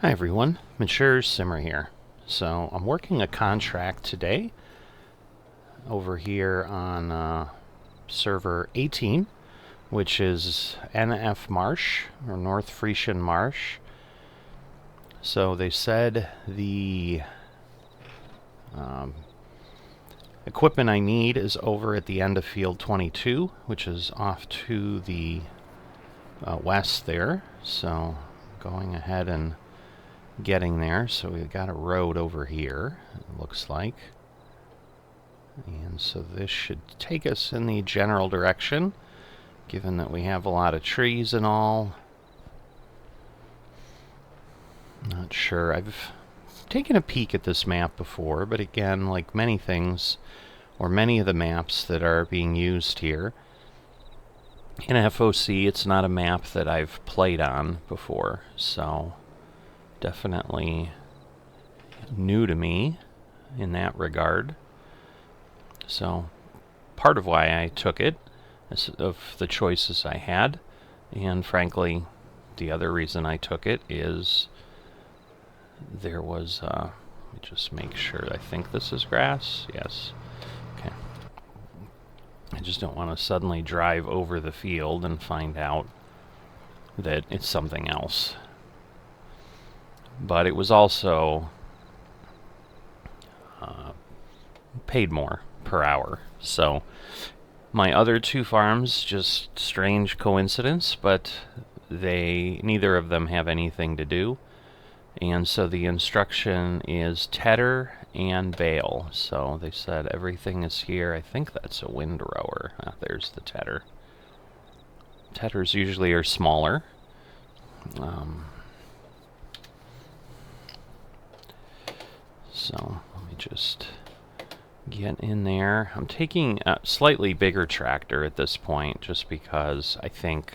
Hi everyone, Mature Simmer here. So I'm working a contract today over here on server 18, which is NF Marsh, or North Frisian Marsh. So they said the equipment I need is over at the end of field 22, which is off to the west there. So going ahead and getting there. So we've got a road over here, it looks like. And so this should take us in the general direction, given that we have a lot of trees and all. Not sure. I've taken a peek at this map before, but again, like many things, or many of the maps that are being used here, in FOC, it's not a map that I've played on before, so definitely new to me in that regard. So part of why I took it is of the choices I had, and frankly the other reason I took it is there was let me just make sure. I think this is grass. Yes. Okay. I just don't want to suddenly drive over the field and find out that it's something else. But it was also paid more per hour. So my other two farms, just strange coincidence, but neither of them have anything to do. And so the instruction is tedder and bale. So they said everything is here. I think that's a windrower. There's the tedder. Tedders usually are smaller. So let me just get in there. I'm taking a slightly bigger tractor at this point just because I think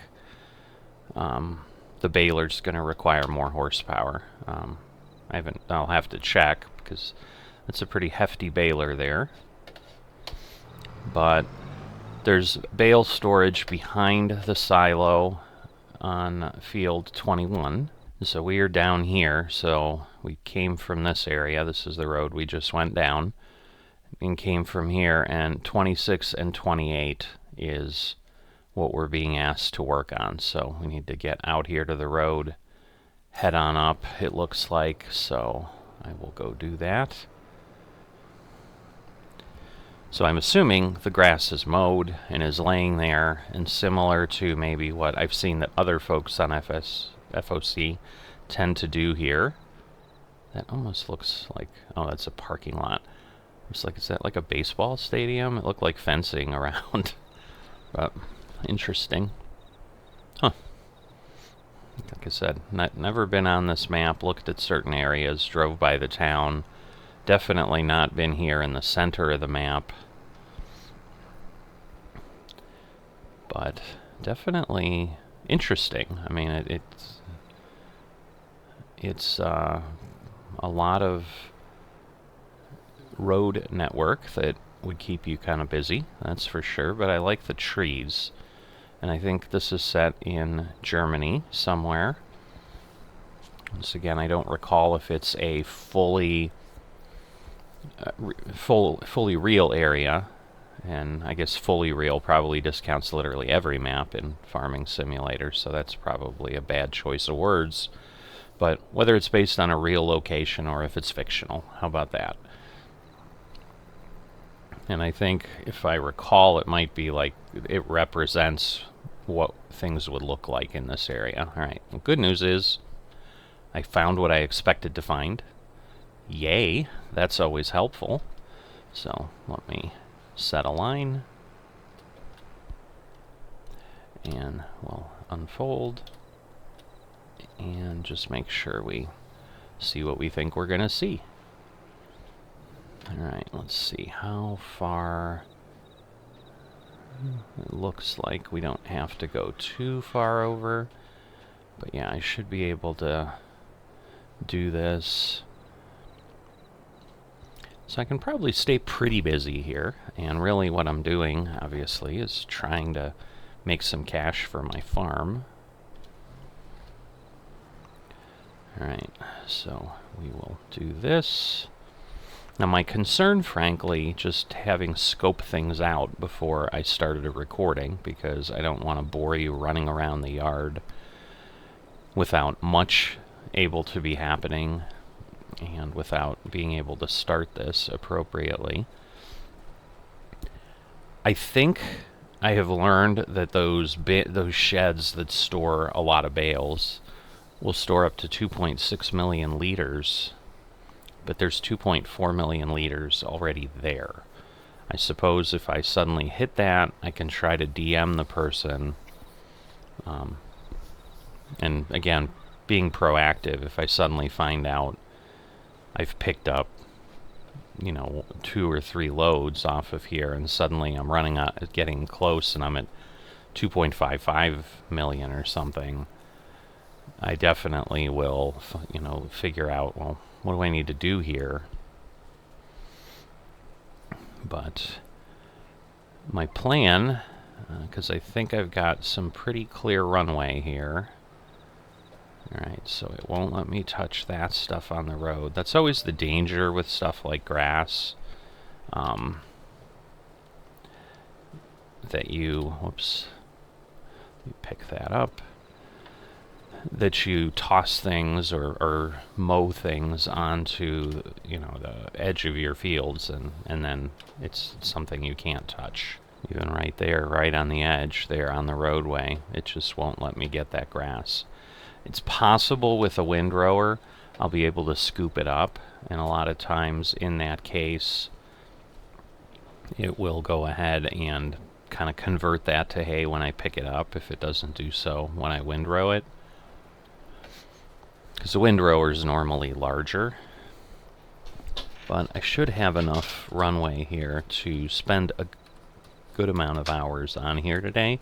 the baler's going to require more horsepower. I'll have to check because it's a pretty hefty baler there. But there's bale storage behind the silo on field 21. So we are down here, so we came from this area. This is the road we just went down and came from here, and 26 and 28 is what we're being asked to work on. So we need to get out here to the road, head on up, it looks like. So I will go do that. So I'm assuming the grass is mowed and is laying there, and similar to maybe what I've seen that other folks on FOC tend to do here. That almost looks like, oh, that's a parking lot. Looks like, is that like a baseball stadium? It looked like fencing around. But interesting. Huh. Like I said, never been on this map, looked at certain areas, drove by the town. Definitely not been here in the center of the map. But definitely interesting. I mean, it's a lot of road network that would keep you kind of busy, that's for sure. But I like the trees, and I think this is set in Germany somewhere. Once again, I don't recall if it's a fully real area, and I guess fully real probably discounts literally every map in Farming Simulator, so that's probably a bad choice of words. But whether it's based on a real location or if it's fictional, how about that? And I think, if I recall, it might be like it represents what things would look like in this area. Alright, well, good news is I found what I expected to find. Yay, that's always helpful. So let me set a line, and we'll unfold and just make sure we see what we think we're gonna see. Alright, let's see how far. It looks like we don't have to go too far over, but yeah, I should be able to do this. So I can probably stay pretty busy here, and really what I'm doing, obviously, is trying to make some cash for my farm. Alright, so we will do this. Now my concern, frankly, just having scoped things out before I started a recording, because I don't want to bore you running around the yard without much able to be happening and without being able to start this appropriately. I think I have learned that those sheds that store a lot of bales will store up to 2.6 million liters, but there's 2.4 million liters already there. I suppose if I suddenly hit that, I can try to DM the person. And again, being proactive, if I suddenly find out I've picked up, 2 or 3 loads off of here, and suddenly I'm running out, getting close, and I'm at 2.55 million or something, I definitely will, figure out, well, what do I need to do here? But my plan, because I think I've got some pretty clear runway here. Alright, so it won't let me touch that stuff on the road. That's always the danger with stuff like grass. That you, whoops, let me pick that up. That you toss things or mow things onto, the edge of your fields, and then it's something you can't touch. Even right there, right on the edge, there on the roadway, it just won't let me get that grass. It's possible with a windrower I'll be able to scoop it up, and a lot of times in that case it will go ahead and kind of convert that to hay when I pick it up, if it doesn't do so when I windrow it. Because the windrower is normally larger, but I should have enough runway here to spend a good amount of hours on here today.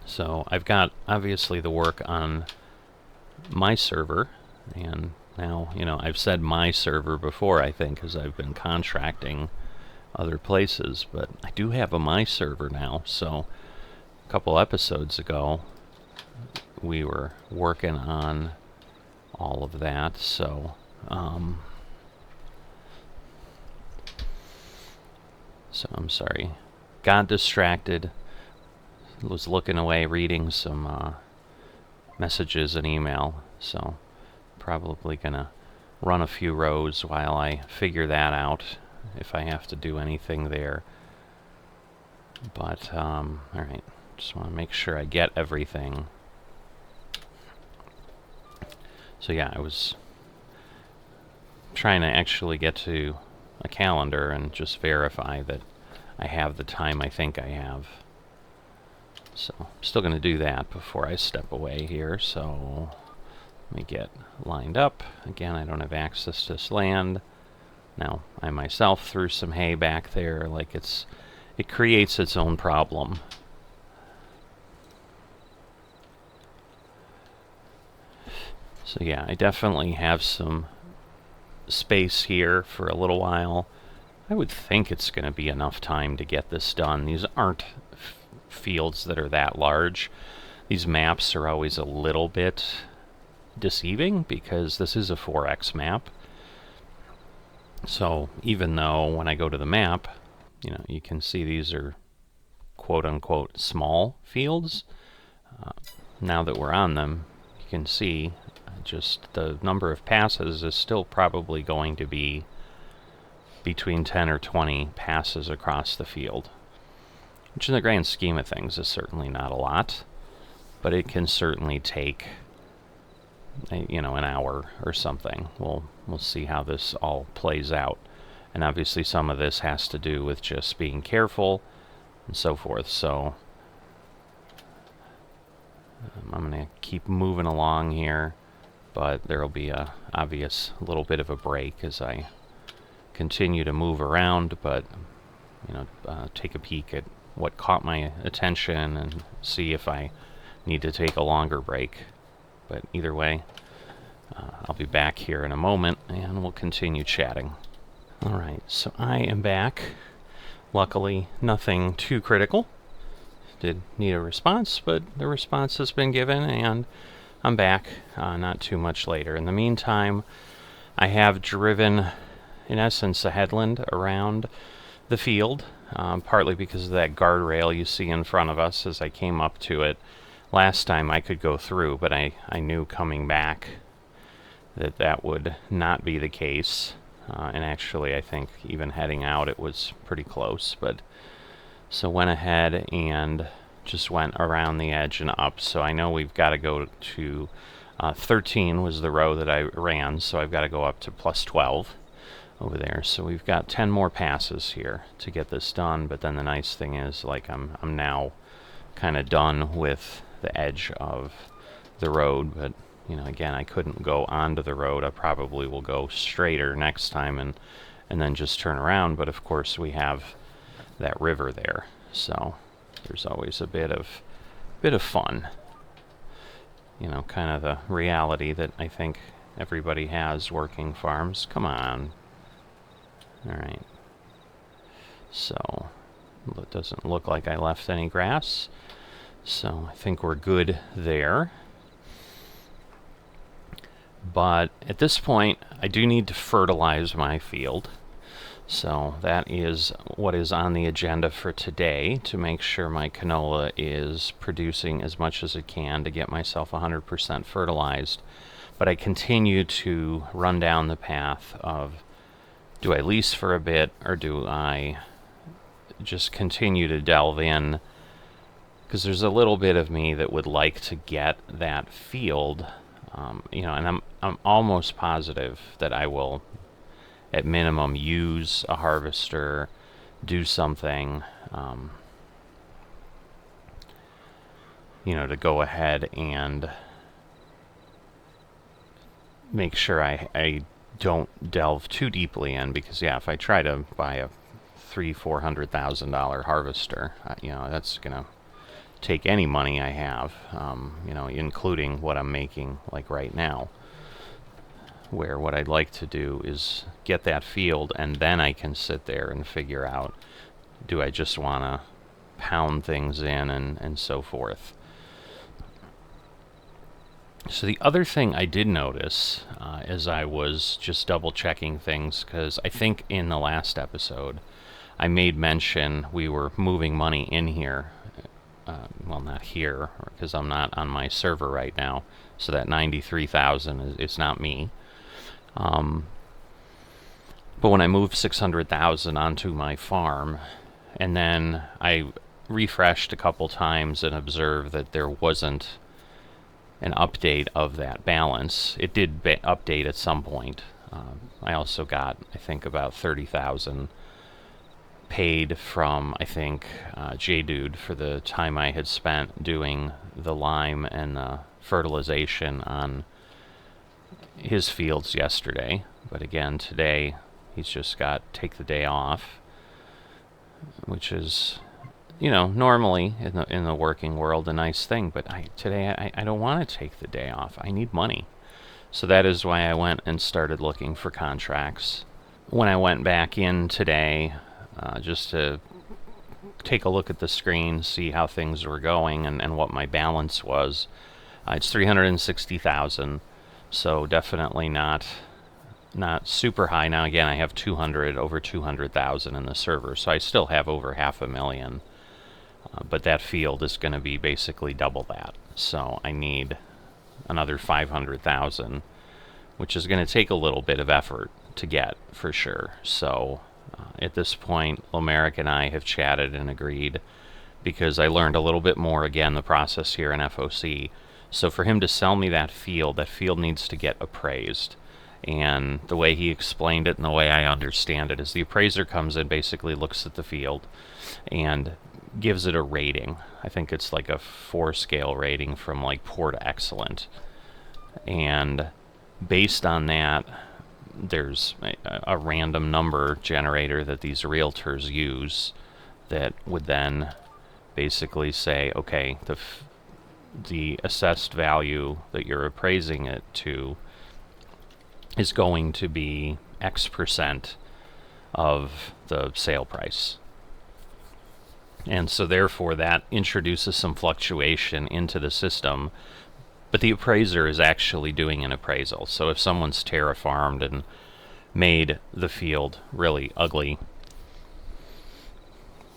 So I've got, obviously, the work on my server, and now, I've said my server before, I think, because I've been contracting other places, but I do have a my server now. So a couple episodes ago, we were working on all of that, so I'm sorry, got distracted, was looking away, reading some messages and email, so probably gonna run a few rows while I figure that out, if I have to do anything there. But alright, just want to make sure I get everything. So yeah, I was trying to actually get to a calendar and just verify that I have the time I think I have. So I'm still going to do that before I step away here. So let me get lined up. Again, I don't have access to this land. Now, I myself threw some hay back there. Like, it creates its own problem. So yeah, I definitely have some space here for a little while. I would think it's going to be enough time to get this done. These aren't fields that are that large. These maps are always a little bit deceiving because this is a 4x map. So even though when I go to the map, you can see these are quote-unquote small fields, now that we're on them, you can see just the number of passes is still probably going to be between 10 or 20 passes across the field, which in the grand scheme of things is certainly not a lot, but it can certainly take an hour or something. We'll see how this all plays out, and obviously some of this has to do with just being careful and so forth. So I'm going to keep moving along here, but there will be a obvious little bit of a break as I continue to move around, but take a peek at what caught my attention and see if I need to take a longer break. But either way, I'll be back here in a moment and we'll continue chatting. Alright, so I am back. Luckily, nothing too critical. Did need a response, but the response has been given, and I'm back not too much later. In the meantime, I have driven, in essence, a headland around the field, partly because of that guardrail you see in front of us. As I came up to it last time, I could go through, but I knew coming back that would not be the case. And actually, I think even heading out, it was pretty close. But so went ahead and just went around the edge and up. So I know we've got to go to 13 was the row that I ran, so I've got to go up to plus 12 over there. So we've got 10 more passes here to get this done. But then the nice thing is, like, I'm now kind of done with the edge of the road. But you know, again, I couldn't go onto the road. I probably will go straighter next time and then just turn around. But of course, we have that river there, so there's always a bit of fun. You know, kind of the reality that I think everybody has working farms. Come on. All right. So it doesn't look like I left any grass, so I think we're good there. But at this point, I do need to fertilize my field. So that is what is on the agenda for today, to make sure my canola is producing as much as it can to get myself 100% fertilized. But I continue to run down the path of, do I lease for a bit, or do I just continue to delve in? Because there's a little bit of me that would like to get that field, you know, and I'm almost positive that I will, at minimum, use a harvester, do something, you know, to go ahead and make sure I don't delve too deeply in, because yeah, if I try to buy a $300,000-$400,000 harvester, you know, that's gonna take any money I have, you know, including what I'm making like right now. Where what I'd like to do is get that field, and then I can sit there and figure out, do I just want to pound things in and so forth. So the other thing I did notice as I was just double checking things, because I think in the last episode I made mention we were moving money in here. Well, not here, because I'm not on my server right now, so that 93,000 is not me. But when I moved 600,000 onto my farm, and then I refreshed a couple times and observed that there wasn't an update of that balance. It did update at some point. I also got, I think, about 30,000 paid from, I think, J-Dude for the time I had spent doing the lime and the fertilization on his fields yesterday. But again, today he's just got take the day off, which is, you know, normally in the working world a nice thing. But today I don't want to take the day off. I need money. So that is why I went and started looking for contracts. When I went back in today, just to take a look at the screen, see how things were going and what my balance was, it's 360,000. So definitely not super high. Now again, I have over 200,000 in the server, so I still have over 500,000. But that field is going to be basically double that. So I need another 500,000, which is going to take a little bit of effort to get, for sure. So at this point, Lomeric and I have chatted and agreed, because I learned a little bit more, again, the process here in FOC. So for him to sell me that field needs to get appraised. And the way he explained it and the way I understand it is the appraiser comes in, basically looks at the field and gives it a rating. I think it's like a 4-scale rating from like poor to excellent. And based on that, there's a random number generator that these realtors use that would then basically say, okay, the assessed value that you're appraising it to is going to be X% of the sale price. And so therefore that introduces some fluctuation into the system But the appraiser is actually doing an appraisal. So if someone's terraformed and made the field really ugly,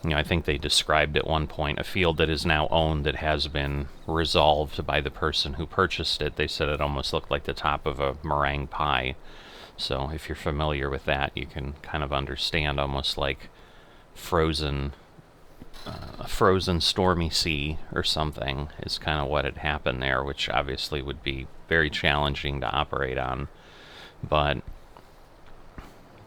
I think they described at one point a field that is now owned that has been resolved by the person who purchased it. They said it almost looked like the top of a meringue pie. So if you're familiar with that, you can kind of understand almost like a frozen stormy sea or something is kind of what had happened there, which obviously would be very challenging to operate on. But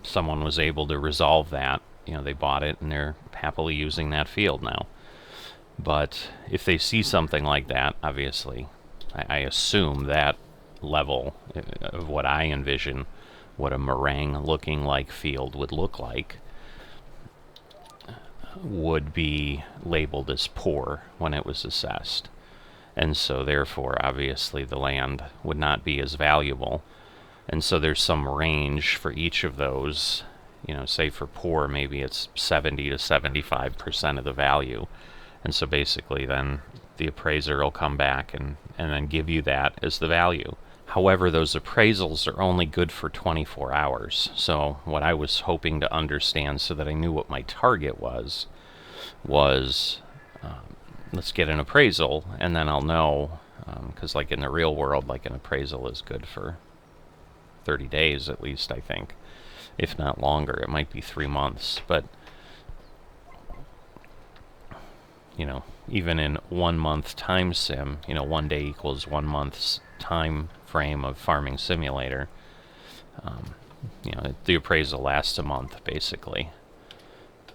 someone was able to resolve that. They bought it and they're happily using that field now. But if they see something like that, obviously, I assume that level of what I envision what a meringue looking like field would look like would be labeled as poor when it was assessed. And so therefore, obviously, the land would not be as valuable. And so there's some range for each of those. Say for poor, maybe it's 70 to 75% of the value. And so basically then the appraiser will come back and then give you that as the value. However, those appraisals are only good for 24 hours. So what I was hoping to understand so that I knew what my target was let's get an appraisal and then I'll know, because like in the real world, like an appraisal is good for 30 days at least, I think. If not longer, it might be 3 months. But, even in 1 month time sim, 1 day equals 1 month's time frame of Farming Simulator, the appraisal lasts a month, basically.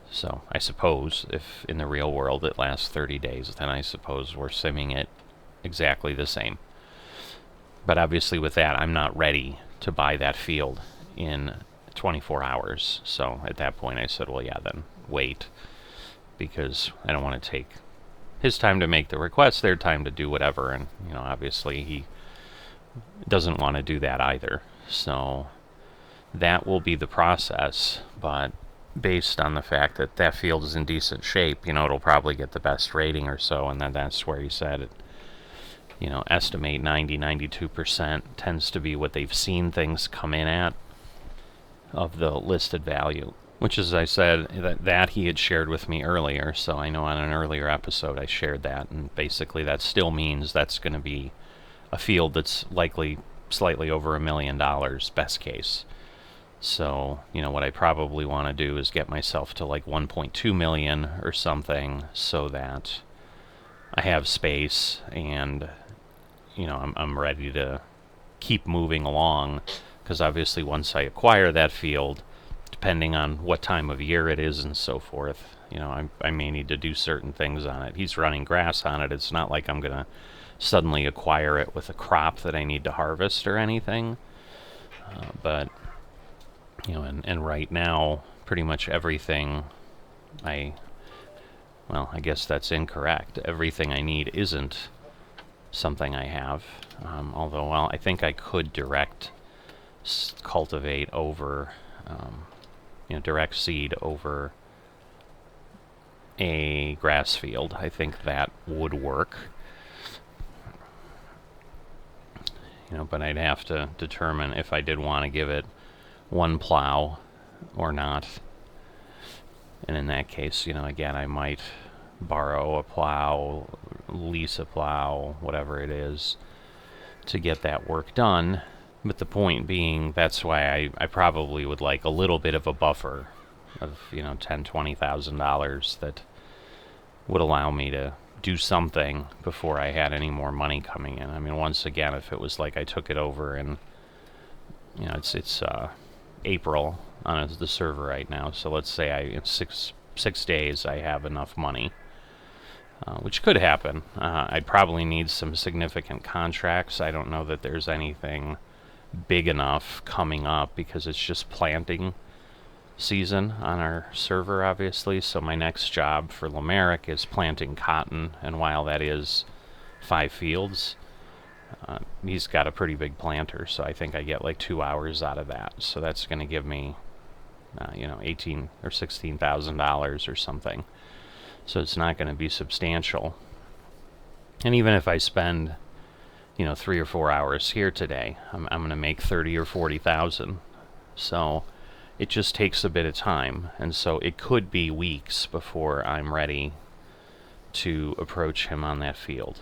So I suppose if in the real world it lasts 30 days, then I suppose we're simming it exactly the same. But obviously with that, I'm not ready to buy that field in 24 hours. So at that point I said, well, yeah, then wait, because I don't want to take his time to make the request, their time to do whatever. And, obviously he doesn't want to do that either. So that will be the process. But based on the fact that that field is in decent shape, it'll probably get the best rating or so. And then that's where he said it, estimate 92% tends to be what they've seen things come in at of the listed value, which, as I said, that he had shared with me earlier. So I know on an earlier episode I shared that, and basically that still means that's going to be a field that's likely slightly over $1 million, best case. So, what I probably want to do is get myself to like 1.2 million or something, so that I have space and, I'm ready to keep moving along. Because obviously once I acquire that field, depending on what time of year it is and so forth, I may need to do certain things on it. He's running grass on it. It's not like I'm going to suddenly acquire it with a crop that I need to harvest or anything. But, and right now, pretty much everything I guess that's incorrect. Everything I need isn't something I have. Although, I think I could direct cultivate over, direct seed over a grass field. I think that would work. But I'd have to determine if I did want to give it one plow or not. And in that case, again, I might borrow a plow, lease a plow, whatever it is, to get that work done. But the point being, that's why I probably would like a little bit of a buffer of, $10,000-$20,000 that would allow me to do something before I had any more money coming in. I mean, once again, if it was like I took it over and, it's April on the server right now, so let's say in six days I have enough money, which could happen. I'd probably need some significant contracts. I don't know that there's anything big enough coming up because it's just planting season on our server, obviously. So my next job for Limerick is planting cotton, and while that is 5 fields, he's got a pretty big planter, so I think I get like 2 hours out of that. So that's going to give me $18,000 or $16,000 or something. So it's not going to be substantial. And even if I spend you know, 3 or 4 hours here today. I'm going to make 30 or 40,000. So it just takes a bit of time, and so it could be weeks before I'm ready to approach him on that field.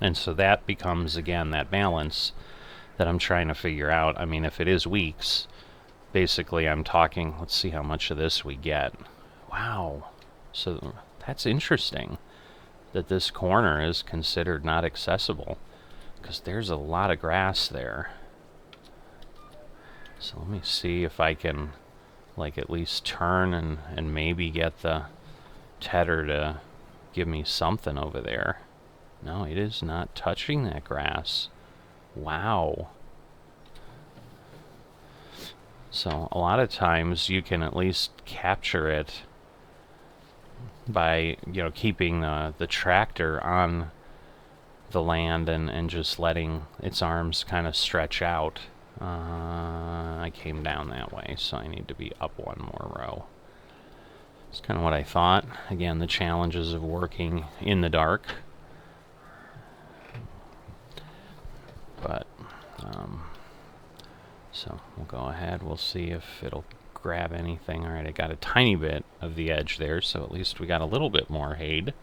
And so that becomes, again, that balance that I'm trying to figure out. I mean, if it is weeks, basically I'm talking, let's see how much of this we get. Wow. So that's interesting that this corner is considered not accessible, because there's a lot of grass there. So let me see if I can, like, at least turn and maybe get the tedder to give me something over there. No, it is not touching that grass. Wow. So a lot of times you can at least capture it by, you know, keeping the tractor on the land and just letting its arms kind of stretch out. I came down that way, so I need to be up one more row. It's kind of what I thought. Again, the challenges of working in the dark. But, so we'll go ahead. We'll see if it'll grab anything. Alright, I got a tiny bit of the edge there, so at least we got a little bit more hayed.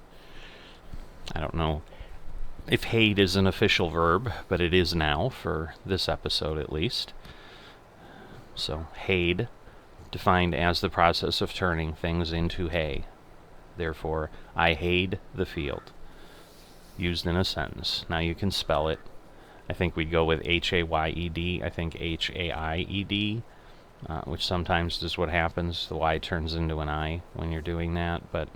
I don't know if hayed is an official verb, but it is now for this episode at least. So hayed, defined as the process of turning things into hay. Therefore, I hayed the field. Used in a sentence. Now you can spell it. I think we'd go with H-A-Y-E-D. I think H-A-I-E-D, which sometimes is what happens. The Y turns into an I when you're doing that, but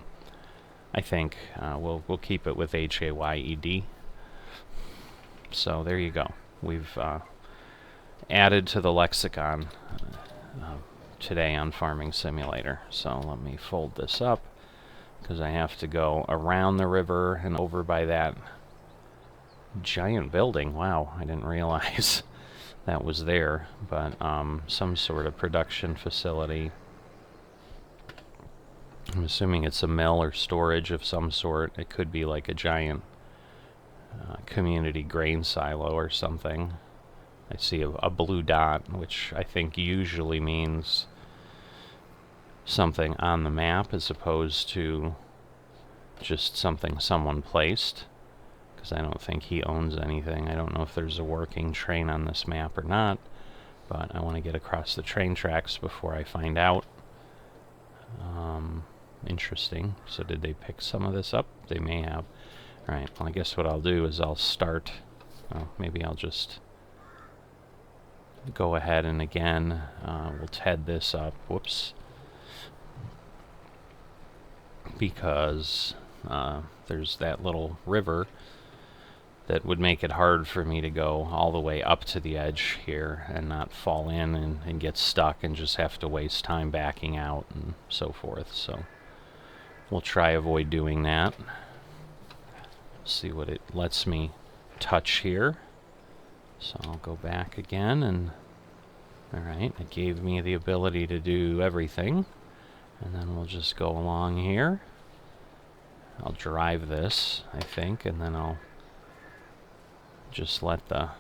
I think we'll keep it with H-A-Y-E-D. So there you go. We've added to the lexicon today on Farming Simulator. So let me fold this up, because I have to go around the river and over by that giant building. Wow, I didn't realize that was there, but some sort of production facility. I'm assuming it's a mill or storage of some sort. It could be like a giant community grain silo or something. I see a blue dot, which I think usually means something on the map as opposed to just something someone placed, because I don't think he owns anything. I don't know if there's a working train on this map or not, but I want to get across the train tracks before I find out. Interesting. So did they pick some of this up? They may have. Alright, well, I guess what I'll do is I'll start... Oh, maybe I'll just go ahead and again, we'll TED this up. Whoops. Because there's that little river that would make it hard for me to go all the way up to the edge here and not fall in and get stuck and just have to waste time backing out and so forth. So we'll try avoid doing that. See what it lets me touch here. So I'll go back again, and alright, it gave me the ability to do everything. And then we'll just go along here. I'll drive this, I think, and then I'll just let the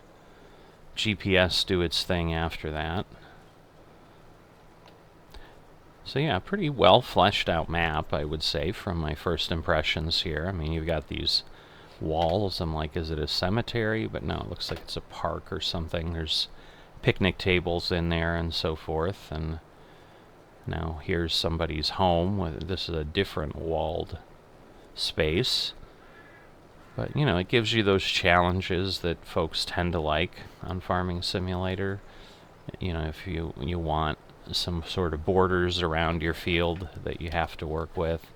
GPS do its thing after that. So yeah, pretty well fleshed out map, I would say, from my first impressions here. I mean, you've got these walls. I'm like, is it a cemetery? But no, it looks like it's a park or something. There's picnic tables in there and so forth. And now here's somebody's home. This is a different walled space. But, you know, it gives you those challenges that folks tend to like on Farming Simulator. You know, if you want some sort of borders around your field that you have to work with.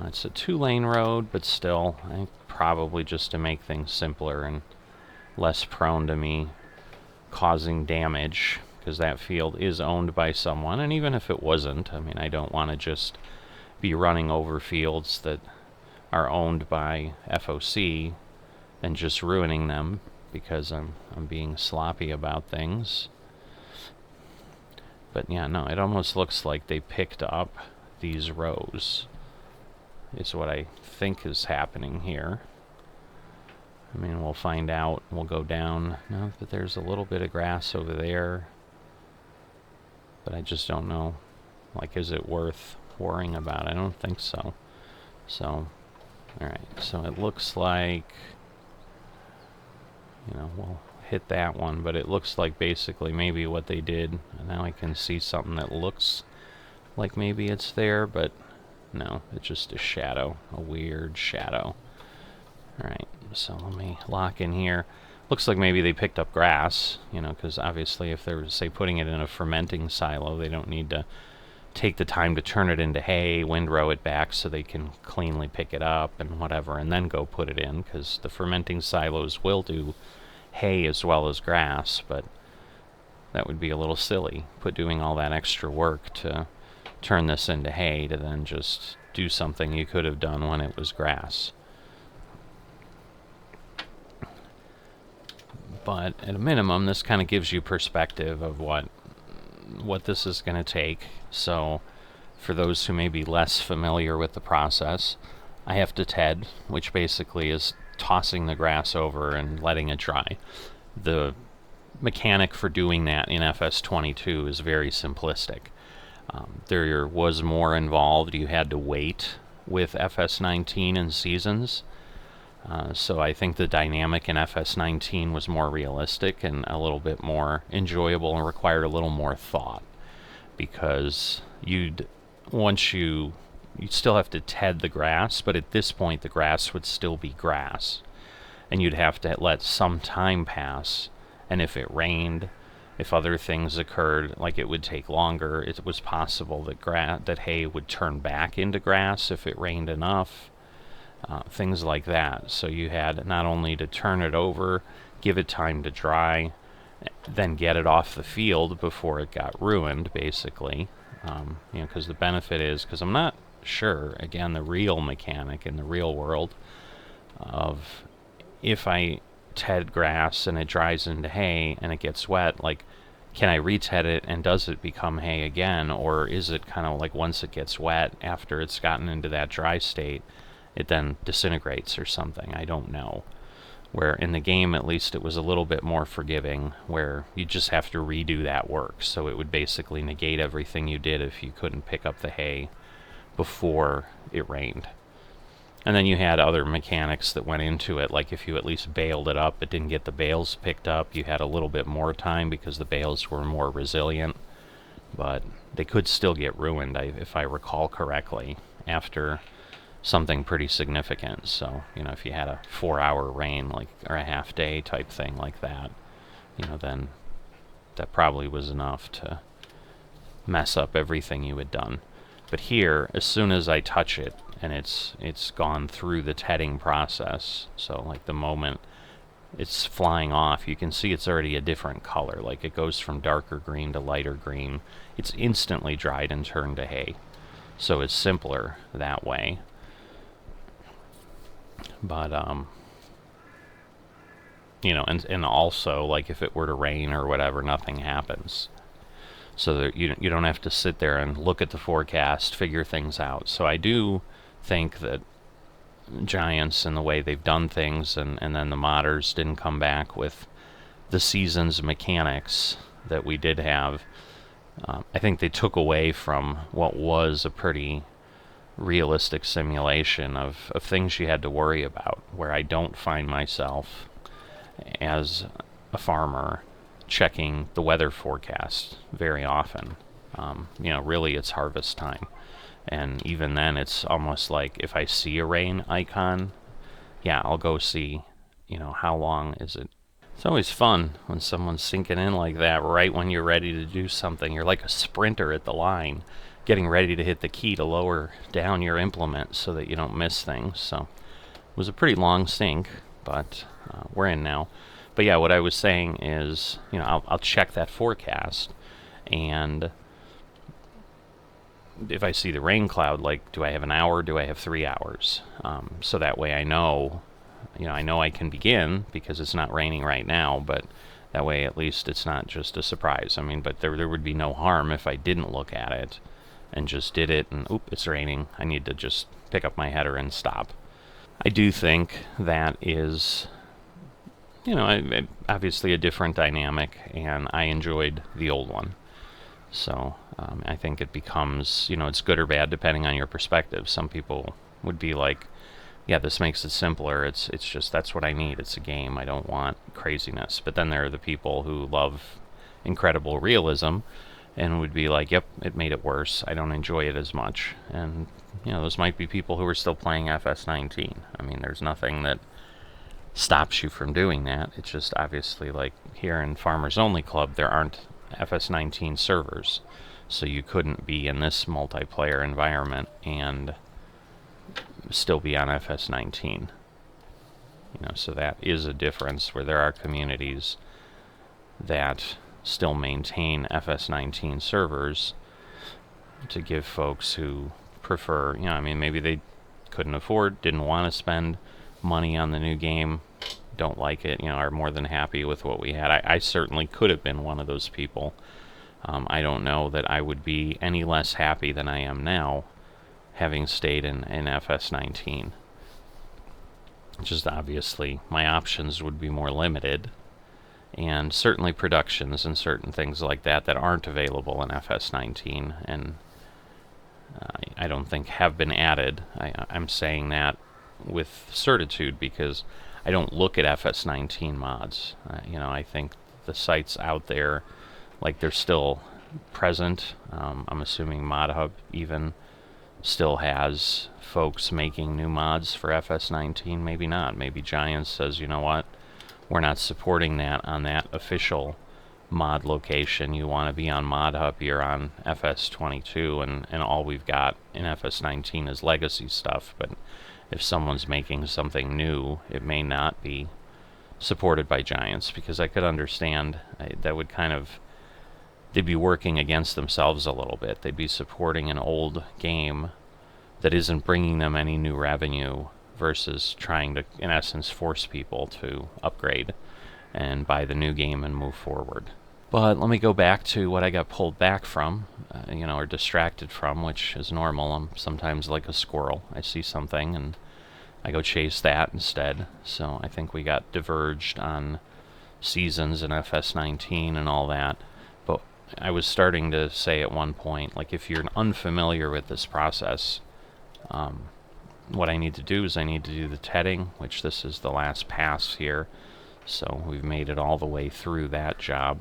It's a 2-lane road, but still, I think probably just to make things simpler and less prone to me causing damage, because that field is owned by someone, and even if it wasn't, I mean, I don't want to just be running over fields that are owned by FOC and just ruining them because I'm being sloppy about things. But yeah, no, it almost looks like they picked up these rows, is what I think is happening here. I mean, we'll find out. We'll go down. No, but there's a little bit of grass over there. But I just don't know. Like, is it worth worrying about? I don't think so. So, alright. So it looks like, you know, we'll hit that one. But it looks like basically maybe what they did. And now I can see something that looks like maybe it's there. But no, it's just a shadow. A weird shadow. Alright, so let me lock in here. Looks like maybe they picked up grass, you know, because obviously if they're, say, putting it in a fermenting silo, they don't need to take the time to turn it into hay, windrow it back so they can cleanly pick it up and whatever, and then go put it in, because the fermenting silos will do hay as well as grass, but that would be a little silly, doing all that extra work to turn this into hay to then just do something you could have done when it was grass. But at a minimum, this kind of gives you perspective of what this is going to take. So for those who may be less familiar with the process, I have to TED, which basically is tossing the grass over and letting it dry. The mechanic for doing that in FS22 is very simplistic. There was more involved. You had to wait with FS19 and seasons. So I think the dynamic in FS19 was more realistic and a little bit more enjoyable and required a little more thought, because you'd still have to TED the grass, but at this point the grass would still be grass, and you'd have to let some time pass, and if it rained, if other things occurred, like it would take longer. It was possible that hay would turn back into grass if it rained enough. Things like that. So you had not only to turn it over, give it time to dry, then get it off the field before it got ruined, basically. You know, because the benefit is, because I'm not sure, again, the real mechanic in the real world of if I TED grass and it dries into hay and it gets wet, like, can I re-TED it and does it become hay again? Or is it kind of like once it gets wet, after it's gotten into that dry state, it then disintegrates or something? I don't know. Where in the game, at least, it was a little bit more forgiving, where you just have to redo that work. So it would basically negate everything you did if you couldn't pick up the hay before it rained. And then you had other mechanics that went into it, like if you at least baled it up but didn't get the bales picked up, you had a little bit more time because the bales were more resilient. But they could still get ruined, if I recall correctly, after something pretty significant. So, you know, if you had a 4-hour rain, like, or a half day type thing like that, you know, then that probably was enough to mess up everything you had done. But here, as soon as I touch it, and it's gone through the TEDing process, so like the moment it's flying off, you can see it's already a different color. Like, it goes from darker green to lighter green. It's instantly dried and turned to hay. So it's simpler that way. But, you know, and also, like, if it were to rain or whatever, nothing happens. So that you don't have to sit there and look at the forecast, figure things out. So I do think that Giants and the way they've done things, and then the modders didn't come back with the season's mechanics that we did have. I think they took away from what was a pretty realistic simulation of things you had to worry about, where I don't find myself as a farmer checking the weather forecast very often. You know, really it's harvest time. And even then, it's almost like if I see a rain icon, yeah, I'll go see, you know, how long is it. It's always fun when someone's sinking in like that right when you're ready to do something. You're like a sprinter at the line, getting ready to hit the key to lower down your implement so that you don't miss things. So it was a pretty long sink, but we're in now. But yeah, what I was saying is, you know, I'll check that forecast, and if I see the rain cloud, like, do I have an hour? Do I have 3 hours? So that way I know, you know, I know I can begin because it's not raining right now, but that way at least it's not just a surprise. I mean, but there would be no harm if I didn't look at it and just did it and, oop, it's raining. I need to just pick up my header and stop. I do think that is obviously a different dynamic, and I enjoyed the old one. So I think it becomes, it's good or bad depending on your perspective. Some people would be like, yeah, this makes it simpler. It's just, that's what I need. It's a game. I don't want craziness. But then there are the people who love incredible realism and would be like, yep, it made it worse. I don't enjoy it as much. And, those might be people who are still playing FS19. I mean, there's nothing that stops you from doing that. It's just obviously like here in Farmers Only Club, there aren't FS19 servers. So you couldn't be in this multiplayer environment and still be on FS19. So that is a difference where there are communities that still maintain FS19 servers to give folks who prefer, maybe they couldn't afford, didn't want to spend money on the new game, don't like it, are more than happy with what we had. I certainly could have been one of those people. I don't know that I would be any less happy than I am now having stayed in FS19. Just obviously my options would be more limited, and certainly productions and certain things like that aren't available in FS19 and I don't think have been added. I'm saying that with certitude because I don't look at FS19 mods. I think the sites out there, like, they're still present. I'm assuming ModHub even still has folks making new mods for FS19. Maybe not. Maybe Giants says, you know what, we're not supporting that on that official mod location. You want to be on ModHub, you're on FS22, and all we've got in FS19 is legacy stuff. But if someone's making something new, it may not be supported by Giants, because I could understand that would kind of, they'd be working against themselves a little bit. They'd be supporting an old game that isn't bringing them any new revenue versus trying to, in essence, force people to upgrade and buy the new game and move forward. But let me go back to what I got pulled back from, or distracted from, which is normal. I'm sometimes like a squirrel. I see something and I go chase that instead. So I think we got diverged on seasons and FS19 and all that. But I was starting to say at one point, like, if you're unfamiliar with this process, what I need to do is I need to do the tedding, which this is the last pass here. So we've made it all the way through that job.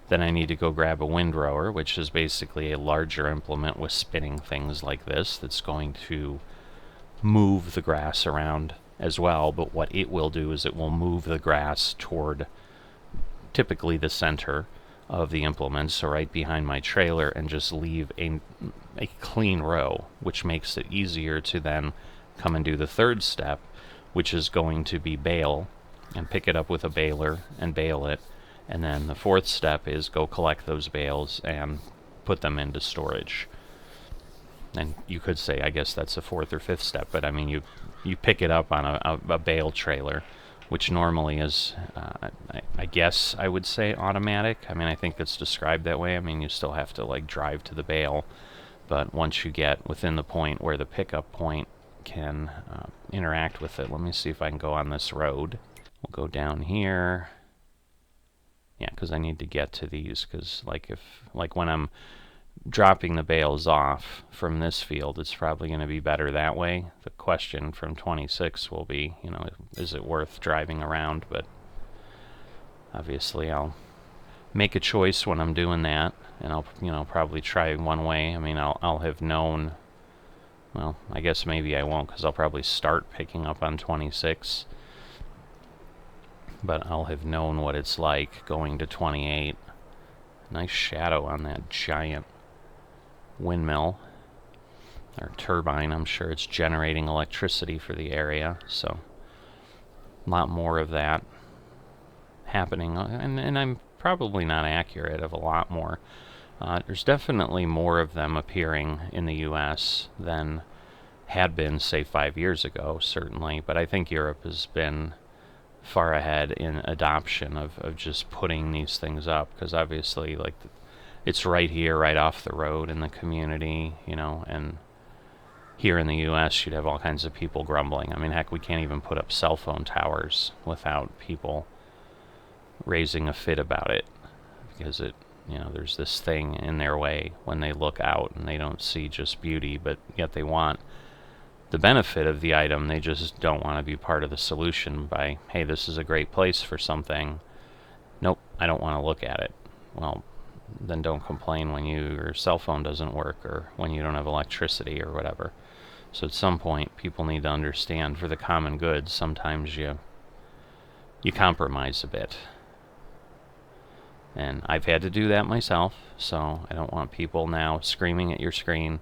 Then I need to go grab a windrower, which is basically a larger implement with spinning things like this that's going to move the grass around as well. But what it will do is it will move the grass toward typically the center of the implement, so right behind my trailer, and just leave a clean row, which makes it easier to then come and do the third step, which is going to be bale and pick it up with a baler and bale it. And then the fourth step is go collect those bales and put them into storage. And you could say, I guess that's the fourth or fifth step, but I mean, you pick it up on a bale trailer, which normally is, I guess I would say automatic. I mean, I think it's described that way. I mean, you still have to, like, drive to the bale, but once you get within the point where the pickup point can interact with it. Let me see if I can go on this road. We'll go down here. Yeah, because I need to get to these, because like when I'm dropping the bales off from this field, it's probably going to be better that way. The question from 26 will be, is it worth driving around? But obviously I'll make a choice when I'm doing that, and I'll probably try one way. I mean, I'll have known, well, I guess maybe I won't, because I'll probably start picking up on 26. But I'll have known what it's like going to 28. Nice shadow on that giant windmill, or turbine. I'm sure it's generating electricity for the area, so a lot more of that happening. And I'm probably not accurate of a lot more. There's definitely more of them appearing in the US than had been, say, 5 years ago, certainly. But I think Europe has been far ahead in adoption of just putting these things up, because obviously, like, it's right here, right off the road in the community, and here in the US you'd have all kinds of people grumbling. I mean, heck, we can't even put up cell phone towers without people raising a fit about it, because there's this thing in their way when they look out and they don't see just beauty, but yet they want the benefit of the item. They just don't want to be part of the solution by, hey, this is a great place for something. Nope, I don't want to look at it. Well, then don't complain when your cell phone doesn't work or when you don't have electricity or whatever. So at some point, people need to understand, for the common good, sometimes you compromise a bit. And I've had to do that myself, so I don't want people now screaming at your screen,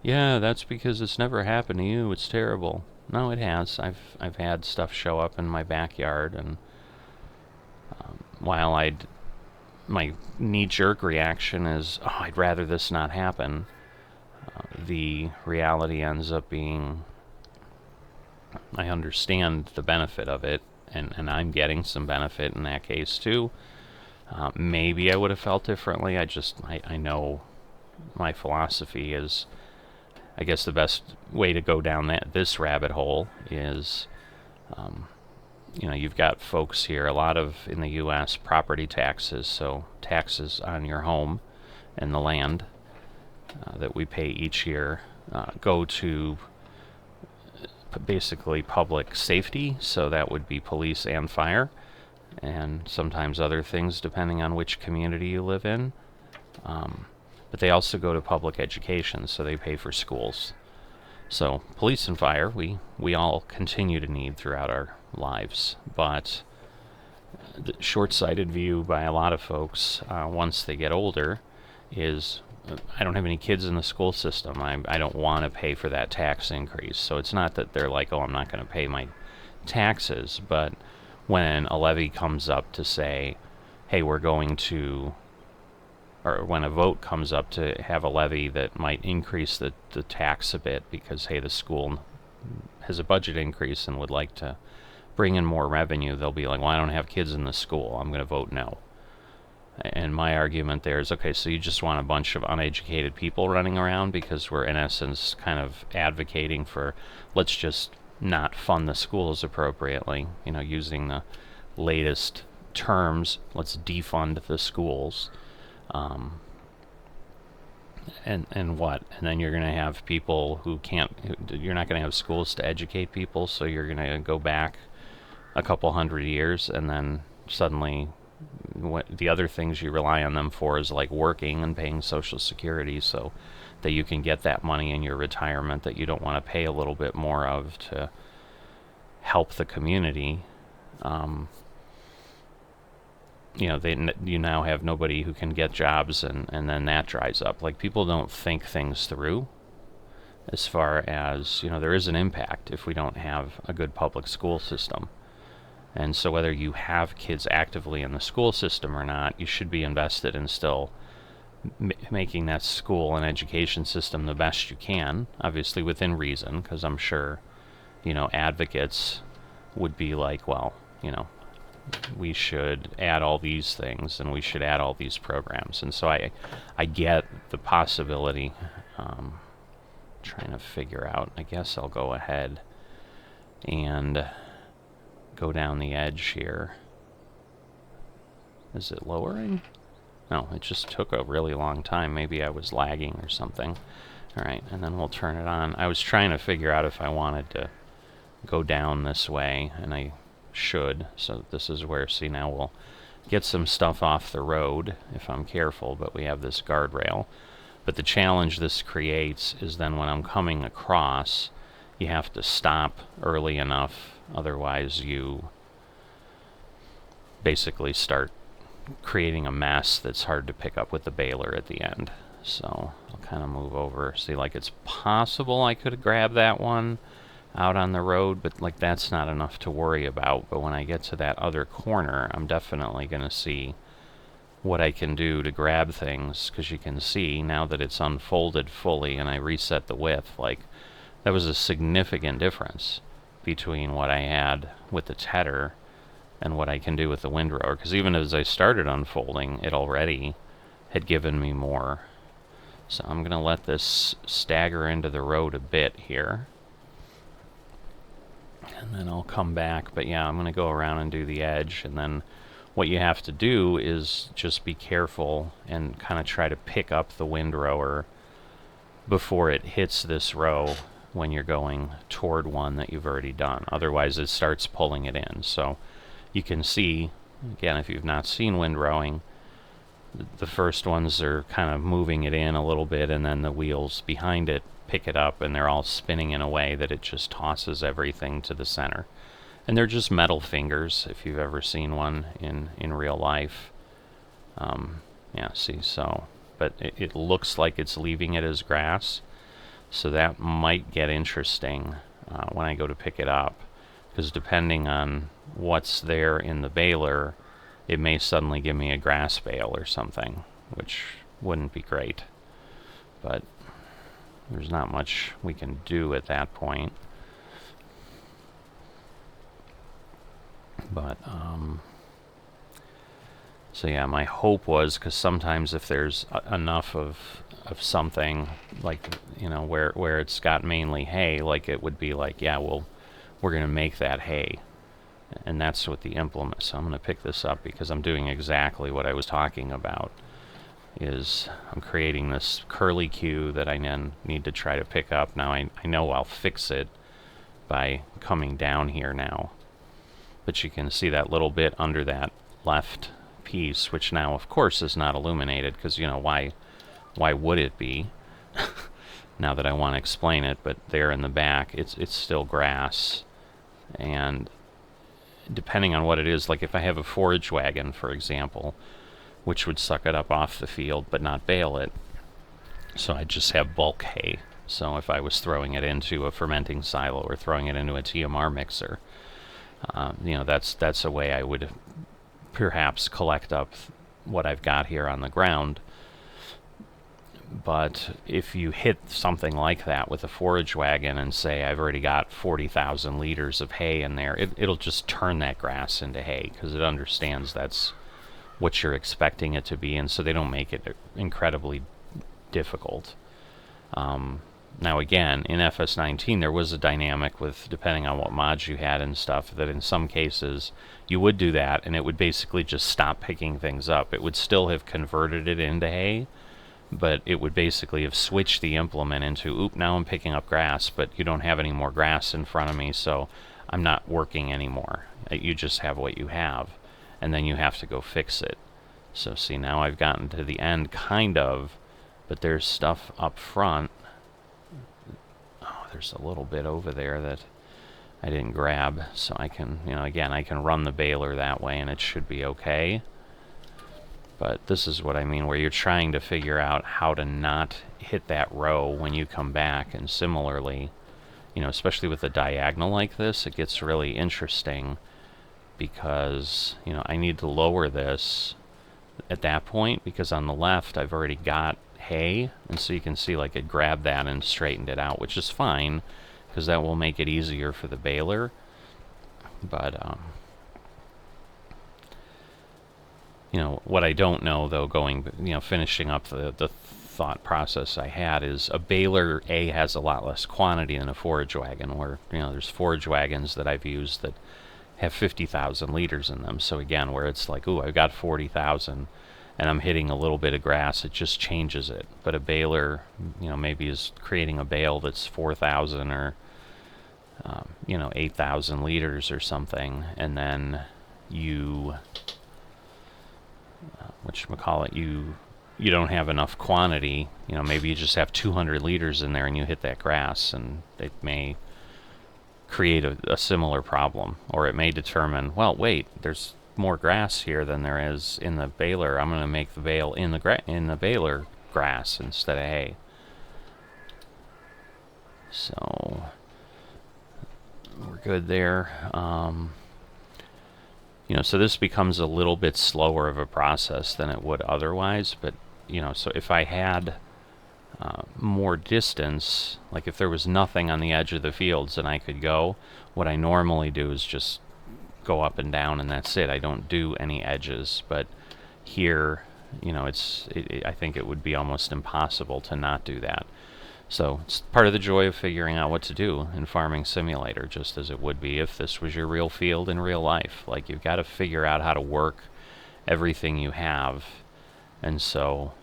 yeah, that's because it's never happened to you, it's terrible. No, it has. I've had stuff show up in my backyard, and while my knee-jerk reaction is, oh, I'd rather this not happen, the reality ends up being, I understand the benefit of it, and I'm getting some benefit in that case too. Maybe I would have felt differently. I know my philosophy is, I guess the best way to go down this rabbit hole is, you've got folks here, a lot of, in the U.S., property taxes, so taxes on your home and the land that we pay each year go to basically public safety, so that would be police and fire, and sometimes other things depending on which community you live in. But they also go to public education, so they pay for schools. So police and fire, we all continue to need throughout our lives, but the short-sighted view by a lot of folks once they get older is, I don't have any kids in the school system, I don't want to pay for that tax increase. So it's not that they're like, oh, I'm not going to pay my taxes, but when a levy comes up to say, hey, we're going to, or when a vote comes up to have a levy that might increase the tax a bit because, hey, the school has a budget increase and would like to bring in more revenue, they'll be like, well, I don't have kids in the school, I'm going to vote no. And my argument there is, okay, so you just want a bunch of uneducated people running around because we're, in essence, kind of advocating for, let's just not fund the schools appropriately, using the latest terms, let's defund the schools. And what? And then you're going to have people who you're not going to have schools to educate people, so you're going to go back a couple hundred years, and then suddenly the other things you rely on them for is like working and paying Social Security so that you can get that money in your retirement that you don't want to pay a little bit more of to help the community. You now have nobody who can get jobs, and then that dries up. Like, people don't think things through as far as, there is an impact if we don't have a good public school system. And so whether you have kids actively in the school system or not, you should be invested in still making that school and education system the best you can, obviously within reason, because I'm sure, advocates would be like, well, we should add all these things and we should add all these programs. And so I get the possibility. Trying to figure out, I guess I'll go ahead and go down the edge here. Is it lowering? No, it just took a really long time. Maybe I was lagging or something. Alright, and then we'll turn it on. I was trying to figure out if I wanted to go down this way, and I should. So this is where, see, now we'll get some stuff off the road if I'm careful, but we have this guardrail. But the challenge this creates is then when I'm coming across, you have to stop early enough, otherwise you basically start creating a mess that's hard to pick up with the baler at the end. So I'll kind of move over. See, like, it's possible I could grab that one out on the road, but like, that's not enough to worry about. But when I get to that other corner, I'm definitely going to see what I can do to grab things, because you can see now that it's unfolded fully and I reset the width, like, that was a significant difference between what I had with the tedder and what I can do with the windrower, because even as I started unfolding, it already had given me more. So I'm going to let this stagger into the road a bit here, and then I'll come back. But yeah, I'm going to go around and do the edge, and then what you have to do is just be careful and kind of try to pick up the windrower before it hits this row when you're going toward one that you've already done. Otherwise it starts pulling it in. So you can see, again, if you've not seen windrowing, the first ones are kind of moving it in a little bit, and then the wheels behind it pick it up, and they're all spinning in a way that it just tosses everything to the center. And they're just metal fingers, if you've ever seen one in real life. Yeah, see, so, but it looks like it's leaving it as grass, so that might get interesting when I go to pick it up, because depending on what's there in the baler, it may suddenly give me a grass bale or something, which wouldn't be great. But there's not much we can do at that point. But, so yeah, my hope was, because sometimes if there's enough of something, like, you know, where it's got mainly hay, like it would be like, yeah, well, we're going to make that hay. And that's what the implement, so I'm going to pick this up because I'm doing exactly what I was talking about, is I'm creating this curly cue that I then need to try to pick up. Now I know I'll fix it by coming down here now, but you can see that little bit under that left piece, which now of course is not illuminated, because, you know, why would it be? Now that I want to explain it, but there in the back it's still grass. And depending on what it is, like if I have a forage wagon, for example, which would suck it up off the field but not bale it, so I just have bulk hay. So if I was throwing it into a fermenting silo or throwing it into a TMR mixer, you know, that's a way I would perhaps collect up what I've got here on the ground. But if you hit something like that with a forage wagon and say I've already got 40,000 liters of hay in there, it'll just turn that grass into hay, because it understands that's what you're expecting it to be, and so they don't make it incredibly difficult. Now again, in FS19 there was a dynamic with, depending on what mods you had and stuff, that in some cases you would do that and it would basically just stop picking things up. It would still have converted it into hay, but it would basically have switched the implement into, oop, now I'm picking up grass, but you don't have any more grass in front of me, so I'm not working anymore. You just have what you have, and then you have to go fix it. So see, now I've gotten to the end, kind of, but there's stuff up front. Oh, there's a little bit over there that I didn't grab, so I can, you know, again, I can run the baler that way and it should be okay. But this is what I mean, where you're trying to figure out how to not hit that row when you come back. And similarly, you know, especially with a diagonal like this, it gets really interesting, because, you know, I need to lower this at that point, because on the left I've already got hay, and so you can see, like, it grabbed that and straightened it out, which is fine, because that will make it easier for the baler. But you know, what I don't know, though, going, you know, finishing up the thought process I had, is a baler, A, has a lot less quantity than a forage wagon, where, you know, there's forage wagons that I've used that have 50,000 liters in them. So again, where it's like, ooh, I've got 40,000 and I'm hitting a little bit of grass, it just changes it. But a baler, you know, maybe is creating a bale that's 4,000 or, you know, 8,000 liters or something, and then you, whatchamacallit, you don't have enough quantity. You know, maybe you just have 200 liters in there and you hit that grass, and it may create a similar problem. Or it may determine, well, wait, there's more grass here than there is in the baler. I'm going to make the bale in the baler grass instead of hay. So we're good there. You know, so this becomes a little bit slower of a process than it would otherwise, but, you know, so if I had more distance, like if there was nothing on the edge of the fields and I could go, what I normally do is just go up and down and that's it. I don't do any edges, but here, you know, I think it would be almost impossible to not do that. So it's part of the joy of figuring out what to do in Farming Simulator, just as it would be if this was your real field in real life. Like, you've got to figure out how to work everything you have. And so,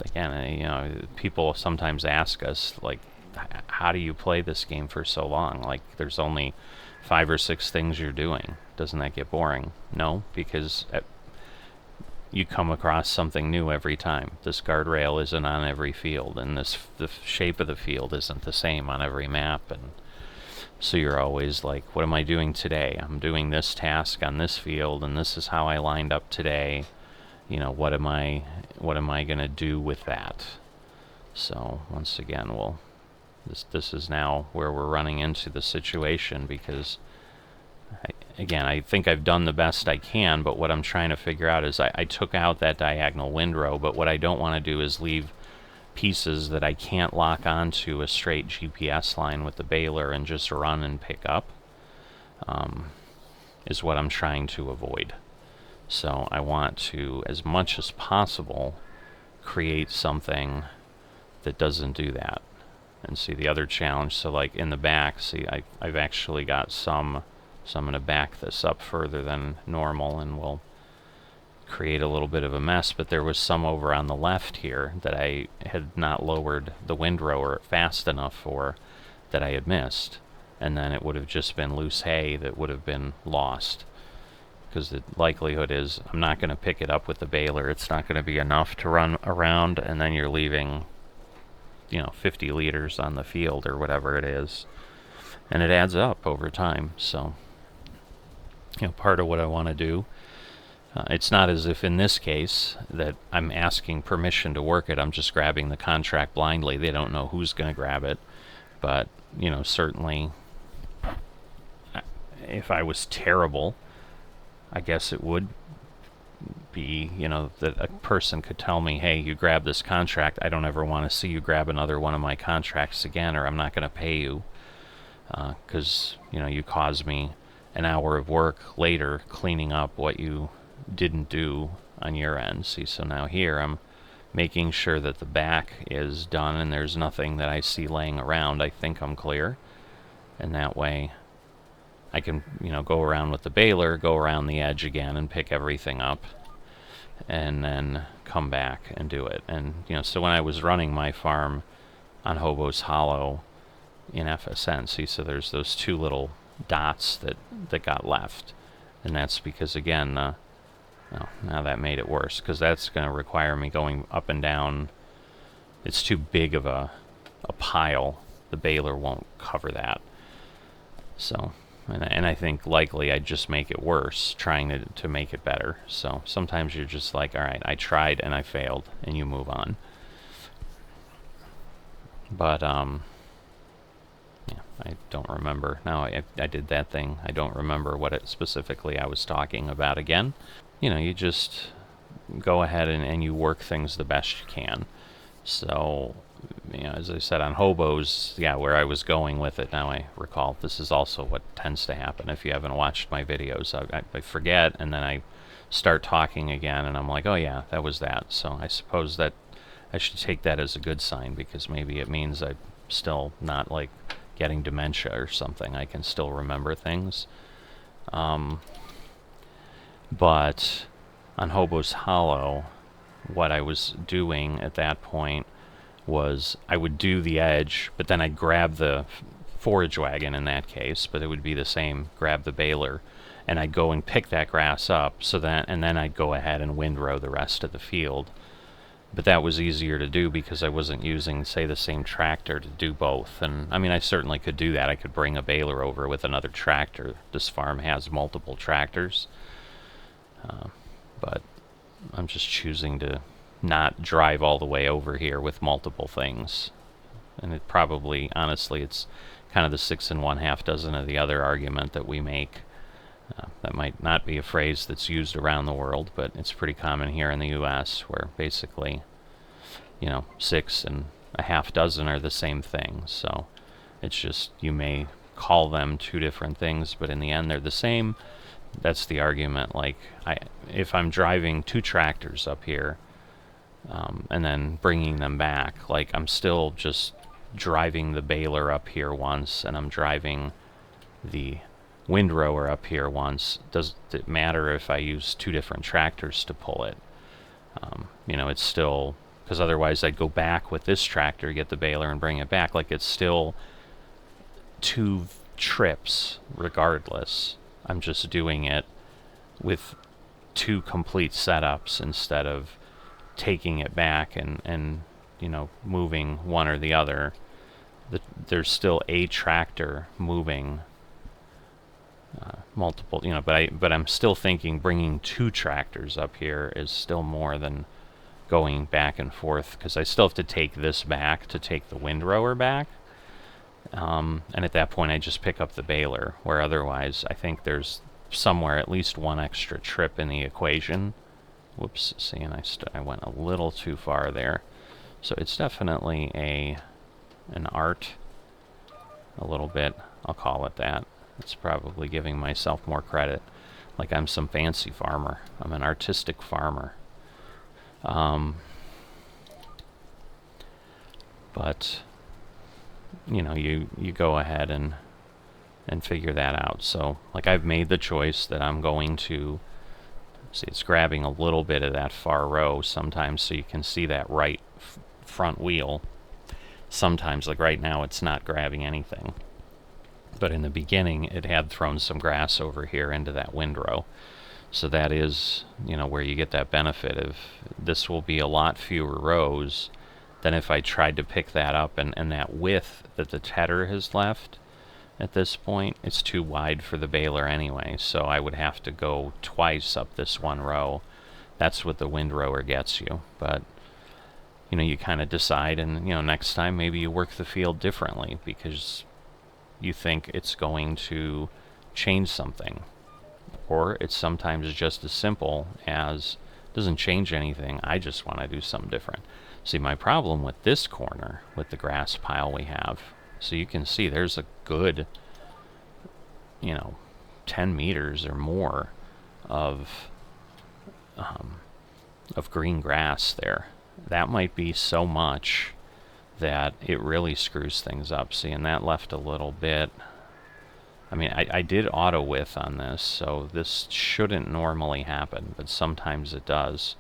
again, you know, people sometimes ask us, like, how do you play this game for so long? Like, there's only 5 or 6 things you're doing. Doesn't that get boring? No, because you come across something new every time. This guardrail isn't on every field, and the shape of the field isn't the same on every map, and so you're always like, what am I doing today? I'm doing this task on this field, and this is how I lined up today. You know, what am I gonna do with that? So once again, this is now where we're running into the situation, because I think I've done the best I can, but what I'm trying to figure out is I took out that diagonal windrow, but what I don't want to do is leave pieces that I can't lock onto a straight GPS line with the baler and just run and pick up, is what I'm trying to avoid. So I want to, as much as possible, create something that doesn't do that. And see the other challenge, so like in the back, see I've actually got some, so I'm going to back this up further than normal, and we'll create a little bit of a mess, but there was some over on the left here that I had not lowered the windrower fast enough for, that I had missed, and then it would have just been loose hay that would have been lost, because the likelihood is I'm not going to pick it up with the baler. It's not going to be enough to run around, and then you're leaving, you know, 50 liters on the field or whatever it is, and it adds up over time. So, you know, part of what I want to do, it's not as if in this case that I'm asking permission to work it. I'm just grabbing the contract blindly. They don't know who's going to grab it. But, you know, certainly if I was terrible, I guess it would be, you know, that a person could tell me, hey, you grab this contract. I don't ever want to see you grab another one of my contracts again, or I'm not going to pay you, because, you know, you caused me an hour of work later cleaning up what you didn't do on your end. See, so now here I'm making sure that the back is done and there's nothing that I see laying around. I think I'm clear, and that way I can, you know, go around with the baler, go around the edge again and pick everything up, and then come back and do it. And, you know, so when I was running my farm on Hobo's Hollow in FSN, see, so there's those 2 little dots that got left, and that's because, again, no, now that made it worse, because that's going to require me going up and down. It's too big of a pile. The baler won't cover that. So, and I think likely I'd just make it worse trying to make it better. So sometimes you're just like, all right, I tried and I failed, and you move on. But yeah, I don't remember. Now I did that thing. I don't remember what it specifically I was talking about again. You know, you just go ahead and you work things the best you can. So, you know, as I said, on Hobos, yeah, where I was going with it, now I recall, this is also what tends to happen if you haven't watched my videos. I forget, and then I start talking again, and I'm like, oh yeah, that was that. So I suppose that I should take that as a good sign, because maybe it means I'm still not, like, getting dementia or something. I can still remember things. But on Hobo's Hollow, what I was doing at that point was I would do the edge, but then I'd grab the forage wagon in that case, but it would be the same, grab the baler, and I'd go and pick that grass up, so that, and then I'd go ahead and windrow the rest of the field. But that was easier to do because I wasn't using, say, the same tractor to do both. And I mean, I certainly could do that. I could bring a baler over with another tractor. This farm has multiple tractors. But I'm just choosing to not drive all the way over here with multiple things. And it probably, honestly, it's kind of the 6 1/2 dozen of the other argument that we make. That might not be a phrase that's used around the world, but it's pretty common here in the U.S., where basically, you know, 6 1/2 dozen are the same thing. So it's just, you may call them 2 different things, but in the end they're the same. That's the argument. Like, if I'm driving 2 tractors up here, and then bringing them back, like, I'm still just driving the baler up here once, and I'm driving the windrower up here once. Does it matter if I use 2 different tractors to pull it? You know, it's still, because otherwise I'd go back with this tractor, get the baler, and bring it back. Like, it's still 2 trips regardless. I'm just doing it with 2 complete setups instead of taking it back and you know, moving one or the other. There's still a tractor moving multiple, you know, but I'm still thinking bringing 2 tractors up here is still more than going back and forth, because I still have to take this back to take the windrower back. And at that point I just pick up the baler, where otherwise I think there's somewhere at least 1 extra trip in the equation. Whoops, see, and I went a little too far there. So it's definitely an art, a little bit, I'll call it that. It's probably giving myself more credit, like I'm some fancy farmer. I'm an artistic farmer. But you know, you go ahead and figure that out. So, like, I've made the choice that I'm going to see, it's grabbing a little bit of that far row sometimes, so you can see that right front wheel. Sometimes, like right now, it's not grabbing anything, but in the beginning it had thrown some grass over here into that windrow. So that is, you know, where you get that benefit of, this will be a lot fewer rows than if I tried to pick that up, and that width that the tedder has left at this point, it's too wide for the baler anyway, so I would have to go twice up this 1 row. That's what the windrower gets you. But you know, you kind of decide, and you know, next time maybe you work the field differently because you think it's going to change something, or it's sometimes just as simple as, doesn't change anything, I just want to do something different. See, my problem with this corner, with the grass pile we have, so you can see there's a good, you know, 10 meters or more of green grass there. That might be so much that it really screws things up. See, and that left a little bit. I mean, I did auto width on this, so this shouldn't normally happen, but sometimes it does.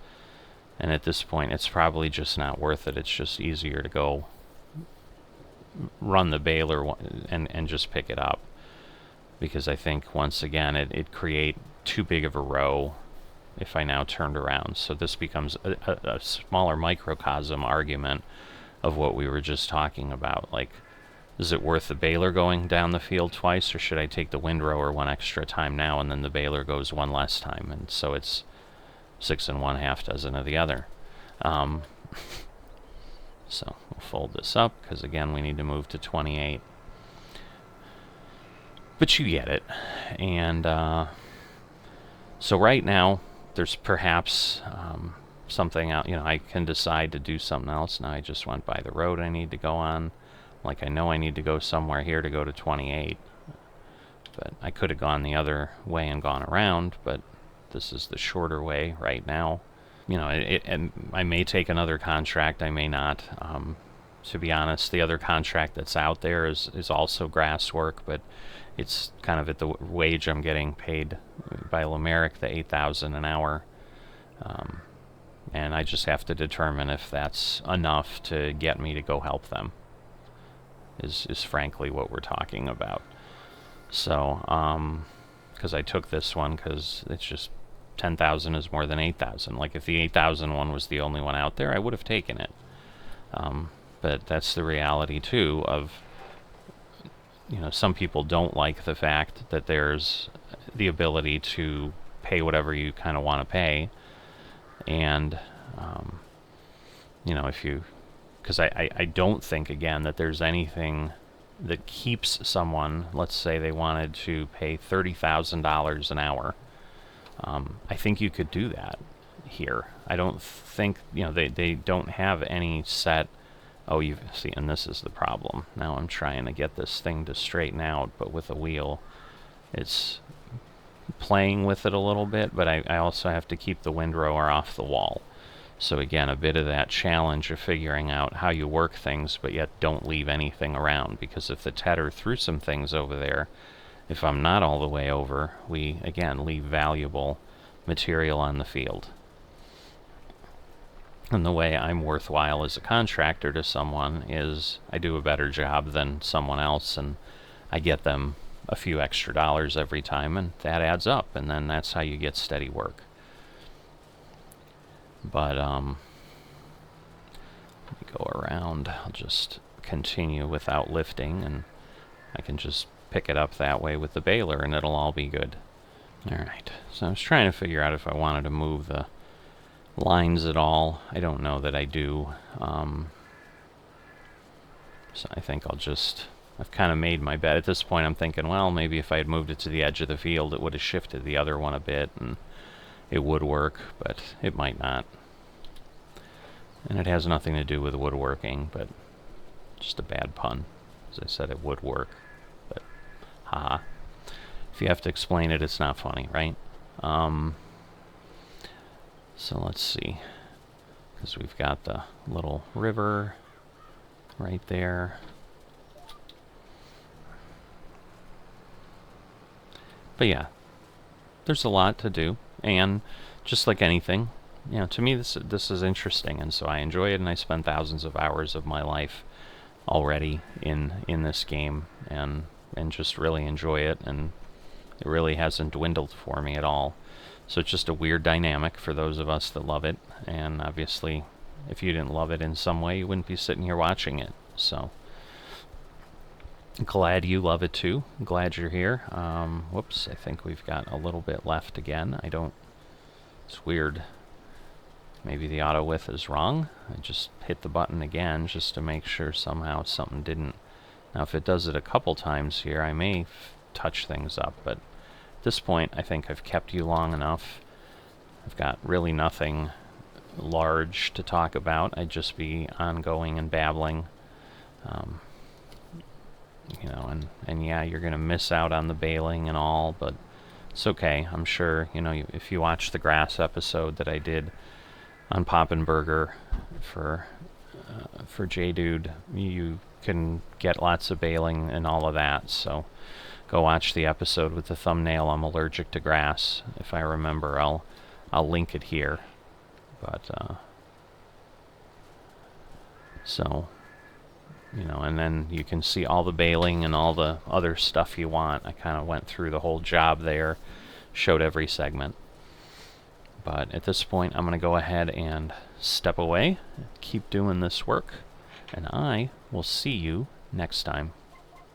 And at this point, it's probably just not worth it. It's just easier to go run the baler and just pick it up, because I think once again it'd create too big of a row if I now turned around. So this becomes a smaller microcosm argument of what we were just talking about. Like, is it worth the baler going down the field twice, or should I take the windrower 1 extra time now and then the baler goes 1 less time, and so it's 6 1/2 dozen of the other. So we'll fold this up, because again we need to move to 28. But you get it. And so right now there's perhaps something out, you know, I can decide to do something else. Now I just went by the road I need to go on. Like, I know I need to go somewhere here to go to 28, but I could have gone the other way and gone around, but this is the shorter way right now. You know, and I may take another contract, I may not. To be honest, the other contract that's out there is also grass work, but it's kind of at the wage I'm getting paid by Limerick, the $8,000 an hour. And I just have to determine if that's enough to get me to go help them, is frankly what we're talking about. So, because I took this one because it's just 10,000 is more than 8,000. Like, if the 8,000 one was the only one out there, I would have taken it. But that's the reality too of, you know, some people don't like the fact that there's the ability to pay whatever you kind of want to pay. And you know, if you, because I don't think, again, that there's anything that keeps someone, let's say they wanted to pay $30,000 an hour, I think you could do that here. I don't think, you know, they don't have any set, oh, you see, and this is the problem. Now I'm trying to get this thing to straighten out, but with a wheel, it's playing with it a little bit, but I also have to keep the windrower off the wall. So again, a bit of that challenge of figuring out how you work things, but yet don't leave anything around, because if the tedder threw some things over there, if I'm not all the way over, we, again, leave valuable material on the field. And the way I'm worthwhile as a contractor to someone is I do a better job than someone else, and I get them a few extra dollars every time, and that adds up, and then that's how you get steady work. But let me go around. I'll just continue without lifting, and I can just pick it up that way with the baler, and it'll all be good. Alright, so I was trying to figure out if I wanted to move the lines at all. I don't know that I do. So I think I've kind of made my bed. At this point I'm thinking, well, maybe if I had moved it to the edge of the field, it would have shifted the other one a bit, and it would work, but it might not. And it has nothing to do with woodworking, but just a bad pun. As I said, it would work, but haha. If you have to explain it, it's not funny, right? So let's see, because we've got the little river right there. But yeah, there's a lot to do, and just like anything, you know, to me this is interesting, and so I enjoy it, and I spend thousands of hours of my life already in this game, and just really enjoy it, and it really hasn't dwindled for me at all. So it's just a weird dynamic for those of us that love it, and obviously if you didn't love it in some way, you wouldn't be sitting here watching it. So glad you love it too. Glad you're here. Whoops, I think we've got a little bit left again. It's weird. Maybe the auto width is wrong. I just hit the button again just to make sure somehow something didn't. Now if it does it a couple times here, I may touch things up, but at this point I think I've kept you long enough. I've got really nothing large to talk about. I'd just be ongoing and babbling. You know, and yeah, you're gonna miss out on the baling and all, but it's okay. I'm sure, you know, if you watch the grass episode that I did on Poppin' Burger for J-Dude, you can get lots of baling and all of that, so go watch the episode with the thumbnail I'm allergic to grass. If I remember, I'll link it here. But so, you know, and then you can see all the baling and all the other stuff you want. I kind of went through the whole job there, showed every segment. But at this point, I'm going to go ahead and step away, keep doing this work, and I will see you next time.